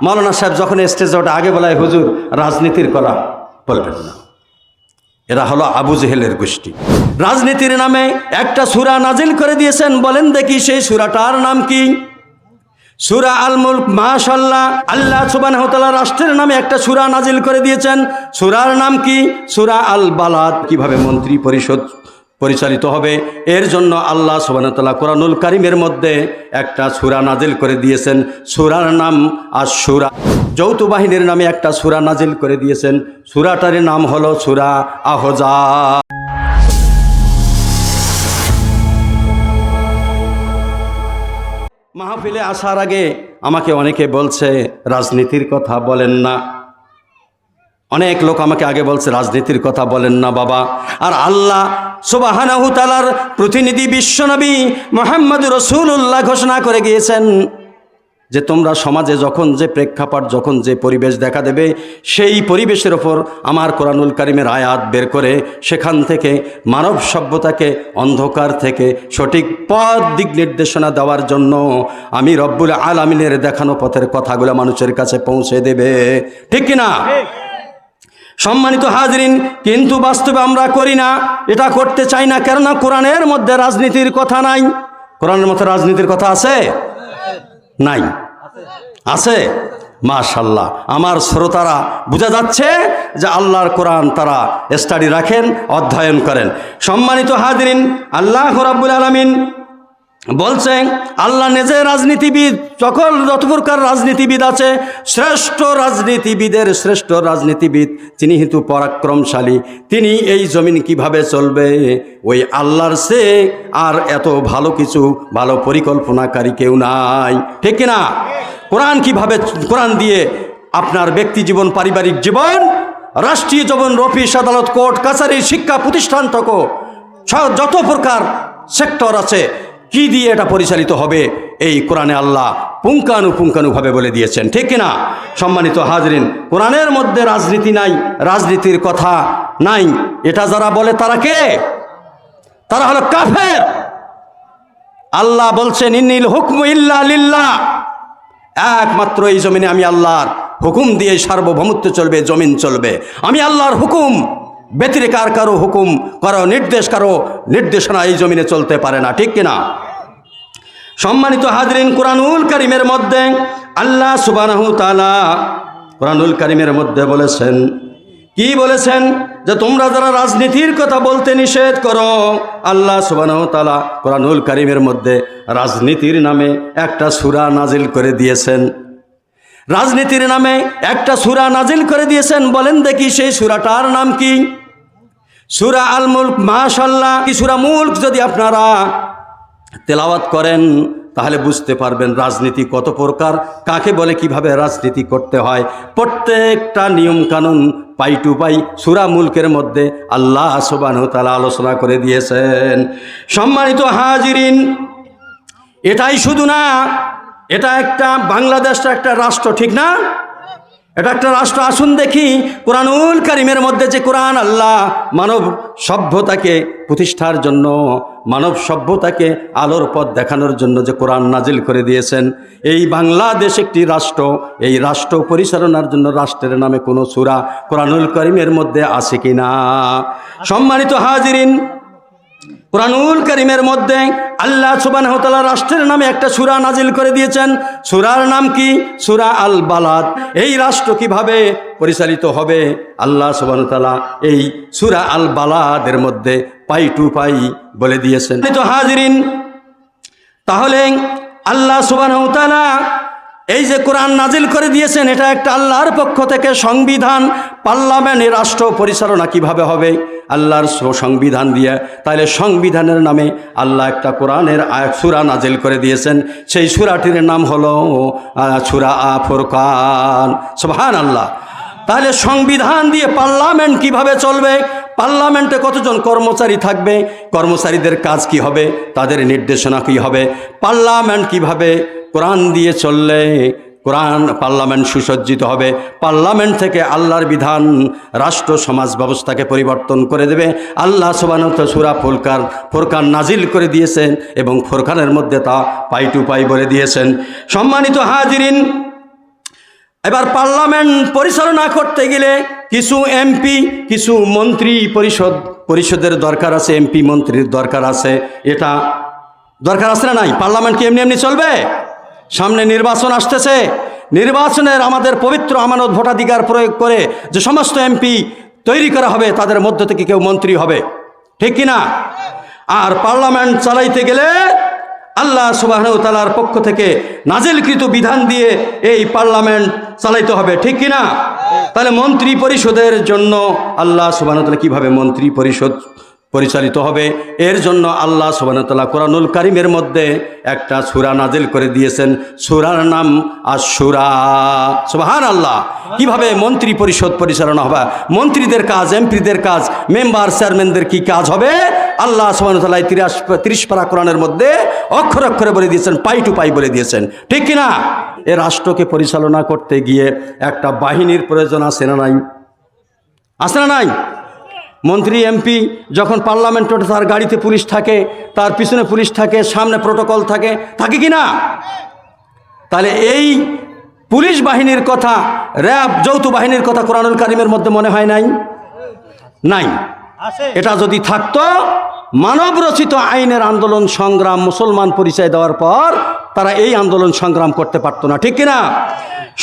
মৌলানা সাহেব যখন স্টেজে ওঠে আগে বলায় হুজুর রাজনীতির কথা বলবেন না। এরা হলো আবু জেহেলের গোষ্ঠী। রাজনীতির নামে একটা সূরা নাজিল করে দিয়েছেন, বলেন দেখি সেই সূরাটার নাম কি? সূরা আল মুলক। মাশাআল্লাহ, আল্লাহ সুবহানাহু ওয়া তাআলা রাষ্ট্রের নামে একটা সূরা নাজিল করে দিয়েছেন। সূরার নাম কি? সূরা আল বালাদ। কিভাবে মন্ত্রী পরিষদ পরিচালিত হবে এর জন্য আল্লাহ সুবহানাহু ওয়া তাআলা কোরআনুল কারীমের মধ্যে একটা সূরা নাজিল করে দিয়েছেন। সূরার নাম আশ-শূরা। যৌথ বাহিনীর নামে একটা সূরা নাজিল করে দিয়েছেন। সূরাটার নাম হলো সূরা আহজাব। মাহফিলে আসার আগে আমাকে অনেকে বলছে রাজনীতির কথা বলেন না। অনেক লোক আমাকে আগে বলছে রাজনীতির কথা বলেন না বাবা। আর আল্লাহ সুবহানাহু তাআলার প্রতিনিধি বিশ্বনবী মুহাম্মদুর রাসূলুল্লাহ ঘোষণা করে গিয়েছেন যে তোমরা সমাজে যখন যে প্রেক্ষাপট, যখন যে পরিবেশ দেখা দেবে, সেই পরিবেশের ওপর আমার কোরআনুল কারীমের আয়াত বের করে সেখান থেকে মানব সভ্যতাকে অন্ধকার থেকে সঠিক পথ দিক নির্দেশনা দেওয়ার জন্য আমি রব্বুল আলামিনের দেখানো পথের কথাগুলো মানুষের কাছে পৌঁছে দেবে। ঠিক কিনা? সম্মানিত হাজরিন, কিন্তু বাস্তবে আমরা করি না, এটা করতে চাই না। কেননা কোরআনের মধ্যে রাজনীতির কথা নাই। কোরআনের মধ্যে রাজনীতির কথা আছে? নাই। আছে? মাশাআল্লাহ, আমার শ্রোতারা বোঝা যাচ্ছে যে আল্লাহর কোরআন তারা স্টাডি রাখেন, অধ্যয়ন করেন। সম্মানিত হাজরিন, আল্লাহ রাব্বুল আলামিন বলছেন আল্লাহ নিজে রাজনীতিবিদ, যত প্রকার রাজনীতিবিদ আছে, শ্রেষ্ঠ রাজনীতিবিদ তিনি কিন্তু পরাক্রমশালী। তিনি এই জমিন কিভাবে চলবে ওই আল্লাহর সে আর এত ভালো কিছু, ভালো পরিকল্পনাকারী কেউ নাই। ঠিক কিনা? কোরআন দিয়ে আপনার ব্যক্তি জীবন, পারিবারিক জীবন, রাষ্ট্রীয় জীবন, অফিস আদালত, কোর্ট কাছারি, শিক্ষা প্রতিষ্ঠান থেকে যত প্রকার সেক্টর আছে, কি দিয়ে এটা পরিচালিত হবে এই কোরআনে আল্লাহ পুঙ্খানুপুঙ্খানুভাবে বলে দিয়েছেন। ঠিক কিনা? সম্মানিত হাজরিন, কোরআনের মধ্যে রাজনীতি নাই, রাজনীতির কথা নাই, এটা যারা বলে তারা কে? তারা হলো কাফের। আল্লাহ বলছেন ইন্নিল হুকমু ইল্লা লিল্লাহ, একমাত্র এই জমিনে আমি আল্লাহর হুকুম দিয়ে সার্বভৌমত্ব চলবে, জমিন চলবে। আমি আল্লাহর হুকুম ব্যতিরেকে আর কারো হুকুম, কারো নির্দেশনা এই জমিনে চলতে পারে না। ঠিক কিনা? সম্মানিত হাজরিন, কোরআনুল কারীমের মধ্যে আল্লাহ সুবহানাহু তাআলা কোরআনুল কারীমের মধ্যে বলেছেন, কি বলেছেন? যে তোমরা যারা রাজনীতির কথা বলতে নিষেধ করো, আল্লাহ সুবহানাহু তাআলা কোরআনুল কারীমের মধ্যে রাজনীতির নামে একটা সূরা নাজিল করে দিয়েছেন। রাজনীতির নামে একটা সূরা নাজিল করে দিয়েছেন, বলেন দেখি সেই সূরাটার নাম কি? সূরা আল মুলক। মাশাআল্লাহ, কি সূরা মুলক যদি আপনারা তেলাওয়াত করেন তাহলে বুঝতে পারবেন রাজনীতি কত প্রকার, কাকে বলে, কিভাবে রাজনীতি করতে হয়। প্রত্যেকটা নিয়ম কানুন পাই টু পাই সূরা মুলকের মধ্যে আল্লাহ সুবহানাহু ওয়া তাআলা আলোচনা করে দিয়েছেন। সম্মানিত হাজিরিন, এটাই শুধু না, এটা একটা বাংলাদেশটা একটা রাষ্ট্র, ঠিক না? এটা একটা রাষ্ট্র। আসুন দেখি কোরআনুল কারীমের মধ্যে যে কোরআন আল্লাহ মানব সভ্যতাকে প্রতিষ্ঠার জন্য, মানব সভ্যতাকে আলোর পথ দেখানোর জন্য যে কোরআন নাজিল করে দিয়েছেন, এই বাংলাদেশ একটি রাষ্ট্র, এই রাষ্ট্র পরিচালনার জন্য রাষ্ট্রের নামে কোনো সূরা কোরআনুল কারীমের মধ্যে আছে কিনা? সম্মানিত হাজিরিন, কোরআনুল কারীমের মধ্যে আল্লাহ সুবহানাহু ওয়া তাআলা রাষ্ট্রের নামে একটা সূরা নাজিল করে দিয়েছেন। সূরার নাম কি? সূরা আল বালাদ। এই রাষ্ট্র কিভাবে পরিচালিত হবে আল্লাহ সুবহানাহু ওয়া তাআলা এই সূরা আল বালাদের মধ্যে পাই টু পাই বলে দিয়েছেন। তো হাজিরিন, তাহলে আল্লাহ সুবহানাহু ওয়া তাআলা এই যে কোরআন নাজিল করে দিয়েছেন, এটা একটা আল্লাহর পক্ষ থেকে সংবিধান, পার্লামেন্ট, এই রাষ্ট্র পরিচালনা কিভাবে হবে আল্লাহর সংবিধান দিয়ে। তাহলে সংবিধানের নামে আল্লাহ একটা কোরআনের সূরা নাজিল করে দিয়েছেন। সেই সূরাটির নাম হলো সূরা ফুরকান। সুবহানাল্লাহ। তাহলে সংবিধান দিয়ে পার্লামেন্ট কিভাবে চলবে, পার্লামেন্টে কতজন কর্মচারী থাকবে, কর্মচারীদের কাজ কি হবে, তাদের নির্দেশনা কি হবে, পার্লামেন্ট কিভাবে কোরআন দিয়ে চললে পার্লামেন্ট সুসজ্জিত হবে, পার্লামেন্ট থেকে আল্লাহর বিধান রাষ্ট্র সমাজ ব্যবস্থাকে পরিবর্তন করে দেবে। আল্লাহ সুবহানাহু ওয়া তাআলা সূরা ফুরকান নাজিল করে দিয়েছেন এবং ফুরকানের মধ্যে তা পাই টু পাই বলে দিয়েছেন। সম্মানিত হাজিরিন, এবার পার্লামেন্ট পরিচালনা করতে গেলে কিছু এমপি, কিছু মন্ত্রী পরিষদের দরকার আছে, এমপি মন্ত্রীর দরকার আছে। এটা দরকার আছে না নাই? পার্লামেন্ট কি এমনি এমনি চলবে? সামনে নির্বাচন আসতেছে। নির্বাচনের আমাদের পবিত্র আমানত ভোটাধিকার প্রয়োগ করে যে সমস্ত এমপি তৈরি করা হবে, তাদের মধ্য থেকে কেউ মন্ত্রী হবে, ঠিক কিনা? আর পার্লামেন্ট চালাইতে গেলে আল্লাহ সুবহানাহু ওয়া তাআলার পক্ষ থেকে নাজিলকৃত বিধান দিয়ে এই পার্লামেন্ট চালাইতে হবে, ঠিক কিনা? তাহলে মন্ত্রী পরিষদের জন্য আল্লাহ সুবহানাহু ওয়া তাআলা কিভাবে মন্ত্রী পরিষদ পরিচালিত হবে, এর জন্য আল্লাহ সুবহানাহু ওয়া তাআলা কোরআনুল কারীমের মধ্যে একটা সূরা নাজিল করে দিয়েছেন। সূরার নাম আশ-শূরা। সুবহানাল্লাহ। কিভাবে মন্ত্রী পরিষদ পরিচালনা হবে, মন্ত্রীদের কাজ, এমপিদের কাজ, মেম্বার চেয়ারম্যানদের কি কাজ হবে, আল্লাহ সুবহানাহু ওয়া তাআলা 30 পারা কোরআনের মধ্যে অক্ষরে অক্ষরে বলে দিয়েছেন, পাই টু পাই বলে দিয়েছেন, ঠিক কিনা? এ রাষ্ট্রকে পরিচালনা করতে গিয়ে একটা বাহিনীর প্রয়োজন আছে না নাই? আছে না নাই? মন্ত্রী এমপি যখন পার্লামেন্ট ওঠে, তার গাড়িতে পুলিশ থাকে, তার পিছনে পুলিশ থাকে, সামনে প্রোটোকল থাকে, থাকে কি না? তাহলে এই পুলিশ বাহিনীর কথা, র্যাব যৌথ বাহিনীর কথা কোরআনুল কারীমের মধ্যে মনে হয় নাই? নাই। এটা যদি থাকতো, মানব রচিত আইনের আন্দোলন সংগ্রাম মুসলমান পরিচয় দেওয়ার পর তারা এই আন্দোলন সংগ্রাম করতে পারতো না, ঠিক কিনা?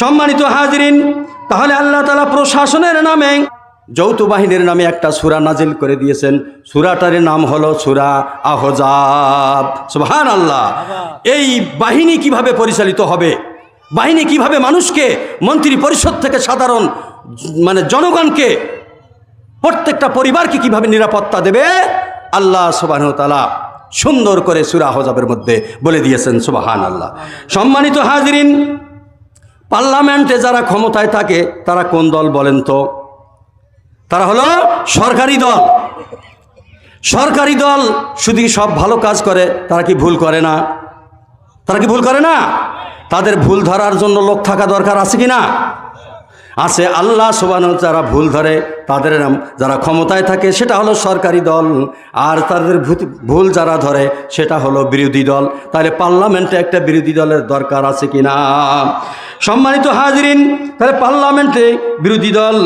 সম্মানিত হাজিরিন, তাহলে আল্লাহ তাআলা প্রশাসনের নামে, যৌথ বাহিনীর নামে একটা সূরা নাজিল করে দিয়েছেন। সূরাটার নাম হলো সূরা আহজাব। সুবহানাল্লাহ। এই বাহিনী কিভাবে পরিচালিত হবে, বাহিনী কিভাবে মানুষকে, মন্ত্রী পরিষদ থেকে সাধারণ জনগণকে, প্রত্যেকটা পরিবারকে কিভাবে নিরাপত্তা দেবে, আল্লাহ সুবহানাহু ওয়া তাআলা সুন্দর করে সূরা আহজাবের মধ্যে বলে দিয়েছেন। সুবহানাল্লাহ। সম্মানিত হাজিরিন, পার্লামেন্টে যারা ক্ষমতায় থাকে তারা কোন দল বলেন তো? তারা হলো সরকারি দল। সরকারি দল শুধু সব ভালো কাজ করে, তারা কি ভুল করে না? তারা কি ভুল করে না? তাদের ভুল ধরার জন্য লোক থাকা দরকার আছে কি না? আছে। আল্লাহ সুবহানাহু ওয়া তাআলা ভুল ধরে তাদের নাম, যারা ক্ষমতায় থাকে সেটা হলো সরকারি দল, আর তাদের ভুল যারা ধরে সেটা হলো বিরোধী দল। তাহলে পার্লামেন্টে একটা বিরোধী দলের দরকার আছে কি না? সম্মানিত হাজিরিন, তাহলে পার্লামেন্টে বিরোধী দল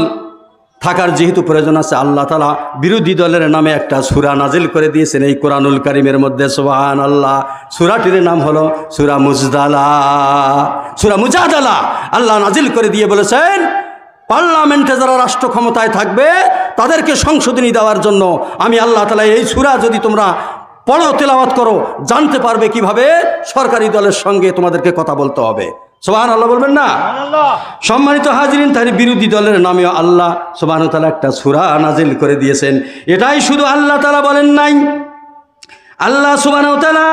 থাকার যেহেতু প্রয়োজন আছে, আল্লাহ তাআলা বিরোধী দলের নামে একটা সূরা নাজিল করে দিয়েছেন এই কোরআনুল কারীমের মধ্যে। সুবহানাল্লাহ। সূরাটির নাম হলো সূরা মুজদালা। সূরা মুজাদালা আল্লাহ নাজিল করে দিয়ে বলেছেন, পার্লামেন্টে যারা রাষ্ট্র ক্ষমতায় থাকবে তাদেরকে সংশোধনী দেওয়ার জন্য আমি আল্লাহ তাআলা এই সূরা যদি তোমরা পড়ো, তেলাওয়াত করো, জানতে পারবে কিভাবে সরকারি দলের সঙ্গে তোমাদেরকে কথা বলতে হবে। সুবহানাল্লাহ বলবেন না? সম্মানিত হাজিরিন, তাহলে বিরোধী দলের নামেও আল্লাহ সুবহানাহু ওয়া তাআলা একটা সূরা নাজিল করে দিয়েছেন। এটাই শুধু আল্লাহ তাআলা বলেন নাই, আল্লাহ সুবহানাহু ওয়া তাআলা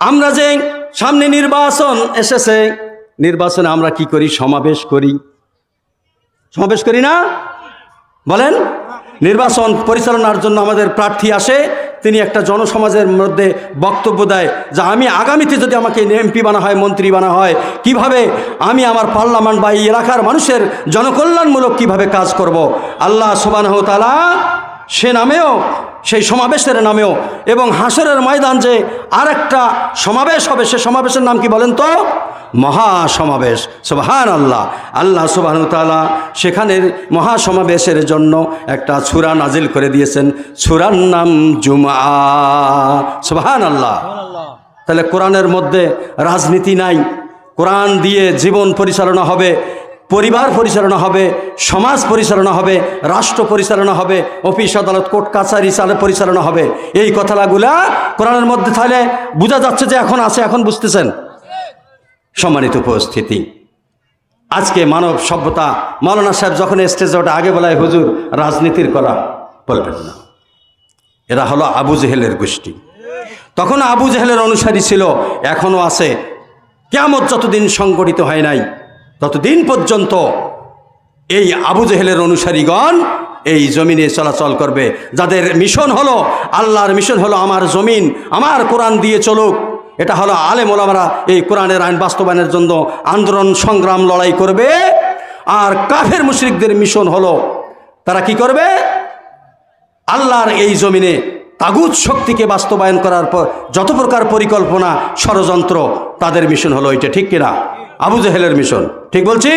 আমরা যে সামনে নির্বাচন এসেছে, নির্বাচনে আমরা কি করি? সমাবেশ করি। সমাবেশ করি না? বলেন। নির্বাচন পরিচালনার জন্য আমাদের প্রার্থী আসে, তিনি একটা জনসমাজের মধ্যে বক্তব্য দেয় যে আমি আগামীতে যদি আমাকে এমপি বানা হয়, মন্ত্রী বানা হয়, কিভাবে আমি আমার পার্লামেন্ট বা এই এলাকার মানুষের জনকল্যাণমূলক কিভাবে কাজ করব। আল্লাহ সুবহানাহু ওয়া তাআলা সে নামেও, সেই সমাবেশের নামেও, এবং হাসরের ময়দান যে আরেকটা সমাবেশ হবে, সে সমাবেশের নাম কি বলেন তো? মহাসমাবেশ। সুবহানাল্লাহ। আল্লাহ সুবহানাহু ওয়া তাআলা সেখানের মহাসমাবেশের জন্য একটা সূরা নাজিল করে দিয়েছেন, সূরার নাম জুমআ। সুবহানাল্লাহ। তাহলে কোরআনের মধ্যে রাজনীতি নাই, কোরআন দিয়ে জীবন পরিচালনা হবে, পরিবার পরিচালনা হবে, সমাজ পরিচালনা হবে, রাষ্ট্র পরিচালনা হবে, অফিস আদালত কোর্ট কাছারি পরিচালনা হবে। এই কথাগুলা কোরআনের মধ্যে তাহলে বোঝা যাচ্ছে যে এখন আছে, এখন বুঝতেছেন। সম্মানিত উপস্থিতি, আজকে মানব সভ্যতা, মাওলানা সাহেব যখন স্টেজে ওঠে আগে বলায় হুজুর রাজনীতির করা বলবেন না, এরা হলো আবু জেহেলের গোষ্ঠী। তখন আবু জেহেলের অনুসারী ছিল, এখনও আছে। কিয়ামত যতদিন সংগঠিত হয় নাই ততদিন পর্যন্ত এই আবু জেহেলের অনুসারীগণ এই জমিনে চলাচল করবে, যাদের মিশন হলো, আল্লাহর মিশন হলো আমার জমিন আমার কোরআন দিয়ে চলুক। এটা হলো আলেম ওলামারা এই কোরআনের আইন বাস্তবায়নের জন্য আন্দোলন সংগ্রাম লড়াই করবে। আর কাফের মুশরিকদের মিশন হলো, তারা কি করবে? আল্লাহর এই জমিনে তাগুত শক্তিকে বাস্তবায়ন করার পর যত প্রকার পরিকল্পনা ষড়যন্ত্র, তাদের মিশন হলো এটা, ঠিক কিনা? আবু জেহেলের মিশন, ঠিক বলছি?